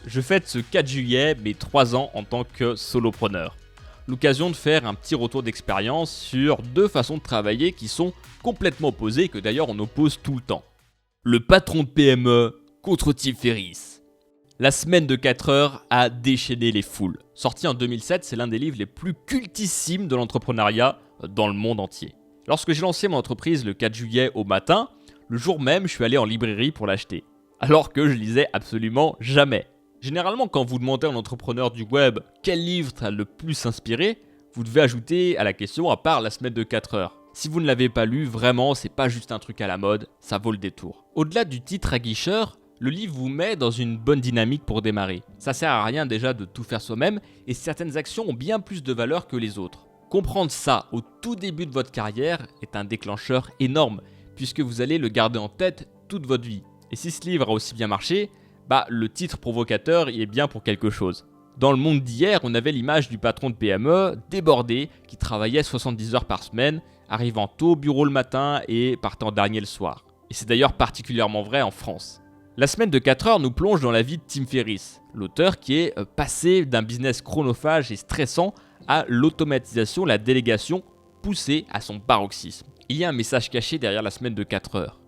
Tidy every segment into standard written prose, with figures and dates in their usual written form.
je fête ce 4 juillet mes 3 ans en tant que solopreneur. L'occasion de faire un petit retour d'expérience sur 2 façons de travailler qui sont complètement opposées et que d'ailleurs on oppose tout le temps. Le patron de PME contre Tim Ferriss. La semaine de 4 heures a déchaîné les foules. Sorti en 2007, c'est l'un des livres les plus cultissimes de l'entrepreneuriat dans le monde entier. Lorsque j'ai lancé mon entreprise le 4 juillet au matin, le jour même, je suis allé en librairie pour l'acheter. Alors que je lisais absolument jamais. Généralement, quand vous demandez à un entrepreneur du web quel livre t'a le plus inspiré, vous devez ajouter à la question à part la semaine de 4 heures. Si vous ne l'avez pas lu, vraiment, c'est pas juste un truc à la mode, ça vaut le détour. Au-delà du titre aguicheur, le livre vous met dans une bonne dynamique pour démarrer. Ça sert à rien déjà de tout faire soi-même et certaines actions ont bien plus de valeur que les autres. Comprendre ça au tout début de votre carrière est un déclencheur énorme puisque vous allez le garder en tête toute votre vie. Et si ce livre a aussi bien marché, le titre provocateur y est bien pour quelque chose. Dans le monde d'hier, on avait l'image du patron de PME débordé qui travaillait 70 heures par semaine, arrivant tôt au bureau le matin et partant dernier le soir. Et c'est d'ailleurs particulièrement vrai en France. La semaine de 4 heures nous plonge dans la vie de Tim Ferriss, l'auteur qui est passé d'un business chronophage et stressant à l'automatisation, la délégation poussée à son paroxysme. Il y a un message caché derrière la semaine de 4 heures.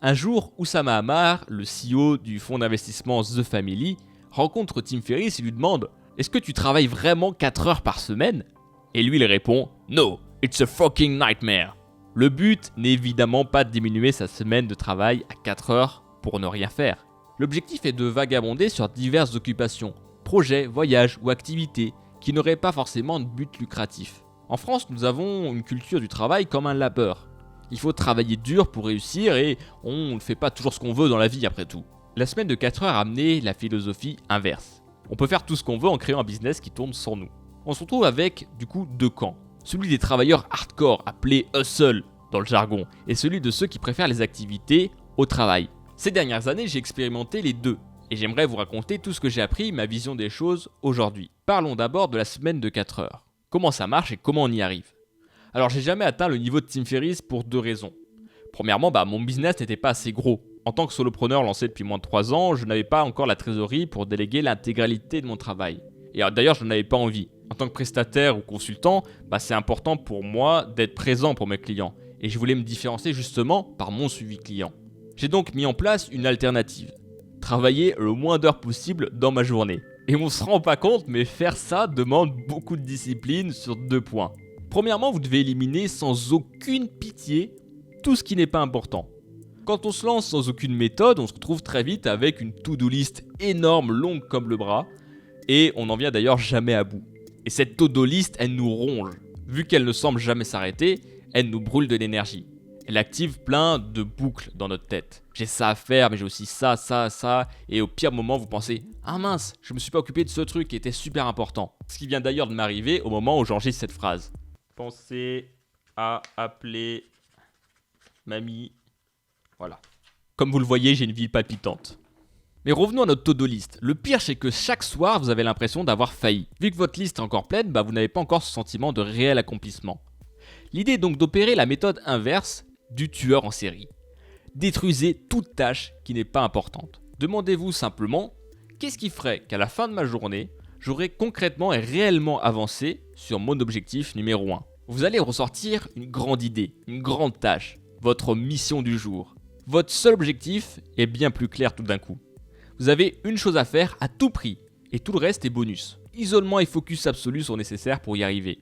Un jour, Oussama Ammar, le CEO du fonds d'investissement The Family, rencontre Tim Ferriss et lui demande « Est-ce que tu travailles vraiment 4 heures par semaine ?» Et lui il répond « No, it's a fucking nightmare !» Le but n'est évidemment pas de diminuer sa semaine de travail à 4 heures pour ne rien faire. L'objectif est de vagabonder sur diverses occupations, projets, voyages ou activités qui n'auraient pas forcément de but lucratif. En France, nous avons une culture du travail comme un labeur. Il faut travailler dur pour réussir et on ne fait pas toujours ce qu'on veut dans la vie après tout. La semaine de 4 heures a amené la philosophie inverse. On peut faire tout ce qu'on veut en créant un business qui tourne sans nous. On se retrouve avec, du coup, 2 camps. Celui des travailleurs hardcore, appelés hustle dans le jargon, et celui de ceux qui préfèrent les activités au travail. Ces dernières années, j'ai expérimenté les 2, et j'aimerais vous raconter tout ce que j'ai appris, ma vision des choses aujourd'hui. Parlons d'abord de la semaine de 4 heures. Comment ça marche et comment on y arrive ? Alors j'ai jamais atteint le niveau de Tim Ferriss pour 2 raisons. Premièrement, mon business n'était pas assez gros. En tant que solopreneur lancé depuis moins de 3 ans, je n'avais pas encore la trésorerie pour déléguer l'intégralité de mon travail. Et d'ailleurs, je n'en avais pas envie. En tant que prestataire ou consultant, c'est important pour moi d'être présent pour mes clients. Et je voulais me différencier justement par mon suivi client. J'ai donc mis en place une alternative. Travailler le moins d'heures possible dans ma journée. Et on se rend pas compte, mais faire ça demande beaucoup de discipline sur 2 points. Premièrement, vous devez éliminer sans aucune pitié tout ce qui n'est pas important. Quand on se lance sans aucune méthode, on se retrouve très vite avec une to-do list énorme, longue comme le bras, et on n'en vient d'ailleurs jamais à bout. Et cette to-do list, elle nous ronge. Vu qu'elle ne semble jamais s'arrêter, elle nous brûle de l'énergie. Elle active plein de boucles dans notre tête. J'ai ça à faire, mais j'ai aussi ça, et au pire moment, vous pensez « Ah mince, je me suis pas occupé de ce truc qui était super important ». Ce qui vient d'ailleurs de m'arriver au moment où j'enregistre cette phrase. Pensez à appeler mamie. Voilà. Comme vous le voyez, j'ai une vie palpitante. Mais revenons à notre to-do list. Le pire, c'est que chaque soir, vous avez l'impression d'avoir failli. Vu que votre liste est encore pleine, vous n'avez pas encore ce sentiment de réel accomplissement. L'idée est donc d'opérer la méthode inverse du tueur en série. Détruisez toute tâche qui n'est pas importante. Demandez-vous simplement, qu'est-ce qui ferait qu'à la fin de ma journée, j'aurai concrètement et réellement avancé sur mon objectif numéro 1. Vous allez ressortir une grande idée, une grande tâche, votre mission du jour. Votre seul objectif est bien plus clair tout d'un coup. Vous avez une chose à faire à tout prix et tout le reste est bonus. Isolement et focus absolu sont nécessaires pour y arriver.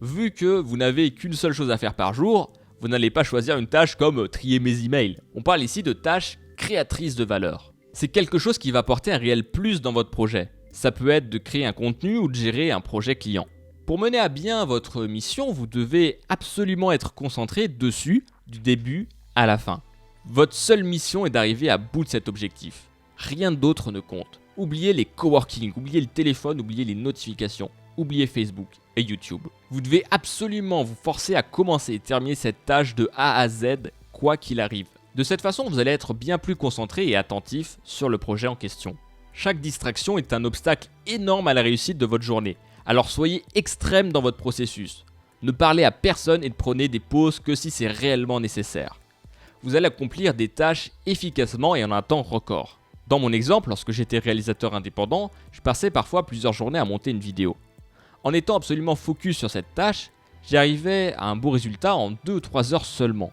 Vu que vous n'avez qu'une seule chose à faire par jour, vous n'allez pas choisir une tâche comme trier mes emails. On parle ici de tâches créatrices de valeur. C'est quelque chose qui va apporter un réel plus dans votre projet. Ça peut être de créer un contenu ou de gérer un projet client. Pour mener à bien votre mission, vous devez absolument être concentré dessus du début à la fin. Votre seule mission est d'arriver à bout de cet objectif. Rien d'autre ne compte. Oubliez les coworking, oubliez le téléphone, oubliez les notifications, oubliez Facebook et YouTube. Vous devez absolument vous forcer à commencer et terminer cette tâche de A à Z, quoi qu'il arrive. De cette façon, vous allez être bien plus concentré et attentif sur le projet en question. Chaque distraction est un obstacle énorme à la réussite de votre journée. Alors soyez extrême dans votre processus. Ne parlez à personne et ne prenez des pauses que si c'est réellement nécessaire. Vous allez accomplir des tâches efficacement et en un temps record. Dans mon exemple, lorsque j'étais réalisateur indépendant, je passais parfois plusieurs journées à monter une vidéo. En étant absolument focus sur cette tâche, j'arrivais à un beau résultat en 2 ou 3 heures seulement.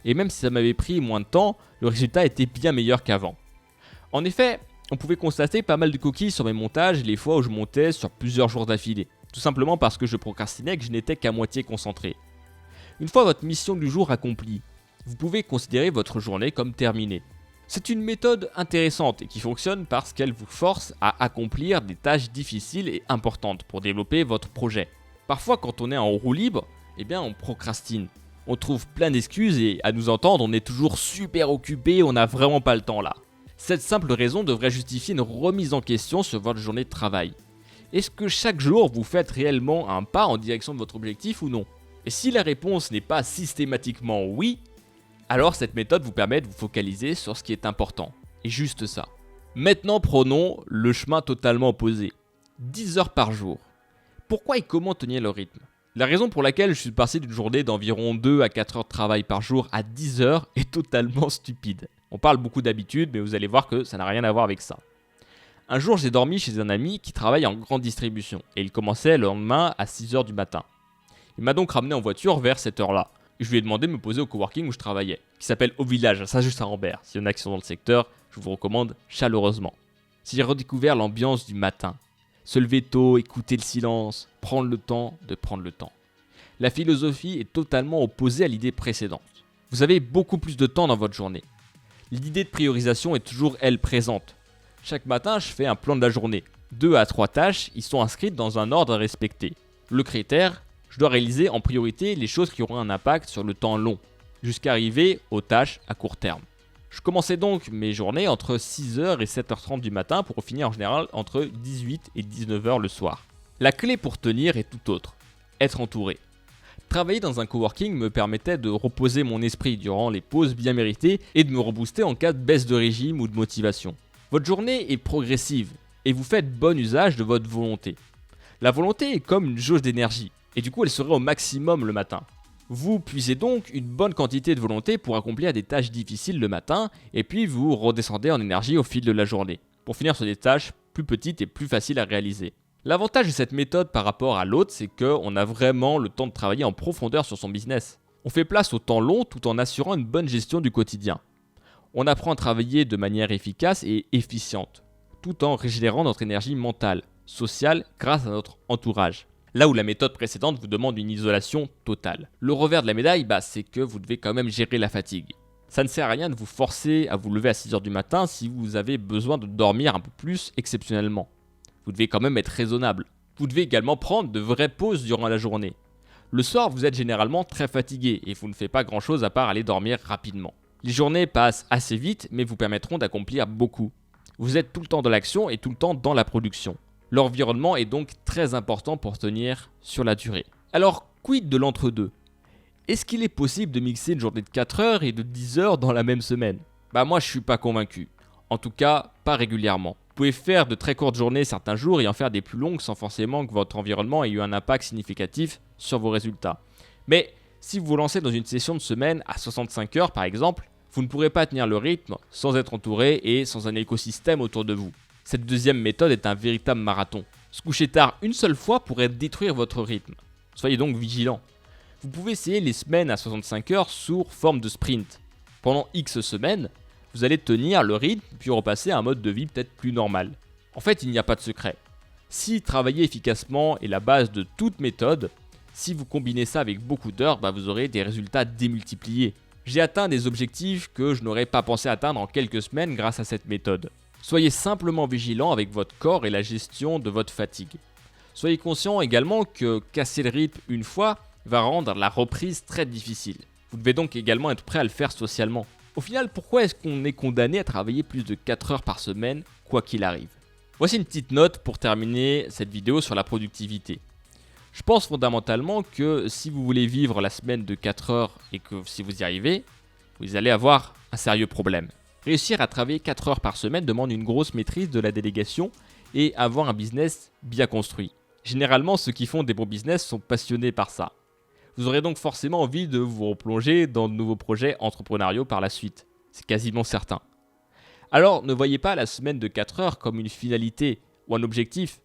Et même si ça m'avait pris moins de temps, le résultat était bien meilleur qu'avant. En effet, on pouvait constater pas mal de coquilles sur mes montages les fois où je montais sur plusieurs jours d'affilée, tout simplement parce que je procrastinais et que je n'étais qu'à moitié concentré. Une fois votre mission du jour accomplie, vous pouvez considérer votre journée comme terminée. C'est une méthode intéressante et qui fonctionne parce qu'elle vous force à accomplir des tâches difficiles et importantes pour développer votre projet. Parfois, quand on est en roue libre, on procrastine. On trouve plein d'excuses et à nous entendre, on est toujours super occupé, on n'a vraiment pas le temps là. Cette simple raison devrait justifier une remise en question sur votre journée de travail. Est-ce que chaque jour vous faites réellement un pas en direction de votre objectif ou non? Et si la réponse n'est pas systématiquement oui, alors cette méthode vous permet de vous focaliser sur ce qui est important. Et juste ça. Maintenant prenons le chemin totalement opposé. 10 heures par jour. Pourquoi et comment tenir le rythme? La raison pour laquelle je suis passé d'une journée d'environ 2 à 4 heures de travail par jour à 10 heures est totalement stupide. On parle beaucoup d'habitude, mais vous allez voir que ça n'a rien à voir avec ça. Un jour, j'ai dormi chez un ami qui travaille en grande distribution et il commençait le lendemain à 6 heures du matin. Il m'a donc ramené en voiture vers cette heure-là. Je lui ai demandé de me poser au coworking où je travaillais, qui s'appelle Au Village, ça juste à Rambert. S'il y en a qui sont dans le secteur, je vous recommande chaleureusement. J'ai redécouvert l'ambiance du matin. Se lever tôt, écouter le silence, prendre le temps de prendre le temps. La philosophie est totalement opposée à l'idée précédente. Vous avez beaucoup plus de temps dans votre journée. L'idée de priorisation est toujours, elle, présente. Chaque matin, je fais un plan de la journée. 2 à 3 tâches y sont inscrites dans un ordre à respecter. Le critère, je dois réaliser en priorité les choses qui auront un impact sur le temps long, jusqu'à arriver aux tâches à court terme. Je commençais donc mes journées entre 6h et 7h30 du matin pour finir en général entre 18 et 19h le soir. La clé pour tenir est tout autre, être entouré. Travailler dans un coworking me permettait de reposer mon esprit durant les pauses bien méritées et de me rebooster en cas de baisse de régime ou de motivation. Votre journée est progressive et vous faites bon usage de votre volonté. La volonté est comme une jauge d'énergie et du coup elle serait au maximum le matin. Vous puisez donc une bonne quantité de volonté pour accomplir des tâches difficiles le matin et puis vous redescendez en énergie au fil de la journée pour finir sur des tâches plus petites et plus faciles à réaliser. L'avantage de cette méthode par rapport à l'autre, c'est qu'on a vraiment le temps de travailler en profondeur sur son business. On fait place au temps long tout en assurant une bonne gestion du quotidien. On apprend à travailler de manière efficace et efficiente, tout en régénérant notre énergie mentale, sociale grâce à notre entourage. Là où la méthode précédente vous demande une isolation totale. Le revers de la médaille, c'est que vous devez quand même gérer la fatigue. Ça ne sert à rien de vous forcer à vous lever à 6h du matin si vous avez besoin de dormir un peu plus exceptionnellement. Vous devez quand même être raisonnable. Vous devez également prendre de vraies pauses durant la journée. Le soir, vous êtes généralement très fatigué et vous ne faites pas grand chose à part aller dormir rapidement. Les journées passent assez vite mais vous permettront d'accomplir beaucoup. Vous êtes tout le temps dans l'action et tout le temps dans la production. L'environnement est donc très important pour tenir sur la durée. Alors, quid de l'entre-deux? Est-ce qu'il est possible de mixer une journée de 4 heures et de 10 heures dans la même semaine? Moi je suis pas convaincu. En tout cas, pas régulièrement. Vous pouvez faire de très courtes journées certains jours et en faire des plus longues sans forcément que votre environnement ait eu un impact significatif sur vos résultats. Mais si vous vous lancez dans une session de semaine à 65 heures par exemple, vous ne pourrez pas tenir le rythme sans être entouré et sans un écosystème autour de vous. Cette deuxième méthode est un véritable marathon. Se coucher tard une seule fois pourrait détruire votre rythme. Soyez donc vigilant. Vous pouvez essayer les semaines à 65 heures sous forme de sprint. Pendant X semaines, vous allez tenir le rythme puis repasser à un mode de vie peut-être plus normal. En fait, il n'y a pas de secret. Si travailler efficacement est la base de toute méthode, si vous combinez ça avec beaucoup d'heures, vous aurez des résultats démultipliés. J'ai atteint des objectifs que je n'aurais pas pensé atteindre en quelques semaines grâce à cette méthode. Soyez simplement vigilant avec votre corps et la gestion de votre fatigue. Soyez conscient également que casser le rythme une fois va rendre la reprise très difficile. Vous devez donc également être prêt à le faire socialement. Au final, pourquoi est-ce qu'on est condamné à travailler plus de 4 heures par semaine, quoi qu'il arrive? Voici une petite note pour terminer cette vidéo sur la productivité. Je pense fondamentalement que si vous voulez vivre la semaine de 4 heures et que si vous y arrivez, vous allez avoir un sérieux problème. Réussir à travailler 4 heures par semaine demande une grosse maîtrise de la délégation et avoir un business bien construit. Généralement, ceux qui font des bons business sont passionnés par ça. Vous aurez donc forcément envie de vous replonger dans de nouveaux projets entrepreneuriaux par la suite. C'est quasiment certain. Alors ne voyez pas la semaine de 4 heures comme une finalité ou un objectif.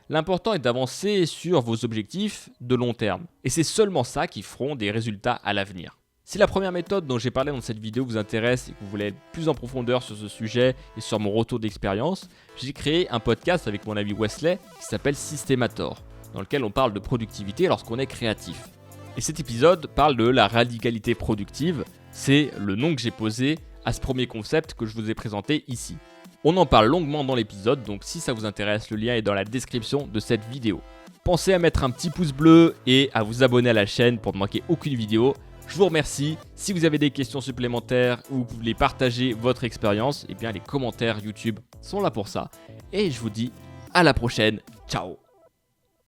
L'important est d'avancer sur vos objectifs de long terme. Et c'est seulement ça qui feront des résultats à l'avenir. Si la première méthode dont j'ai parlé dans cette vidéo vous intéresse et que vous voulez être plus en profondeur sur ce sujet et sur mon retour d'expérience, j'ai créé un podcast avec mon ami Wesley qui s'appelle Systemator, dans lequel on parle de productivité lorsqu'on est créatif. Et cet épisode parle de la radicalité productive, c'est le nom que j'ai posé à ce premier concept que je vous ai présenté ici. On en parle longuement dans l'épisode, donc si ça vous intéresse, le lien est dans la description de cette vidéo. Pensez à mettre un petit pouce bleu et à vous abonner à la chaîne pour ne manquer aucune vidéo. Je vous remercie. Si vous avez des questions supplémentaires ou que vous voulez partager votre expérience, eh bien les commentaires YouTube sont là pour ça. Et je vous dis à la prochaine. Ciao.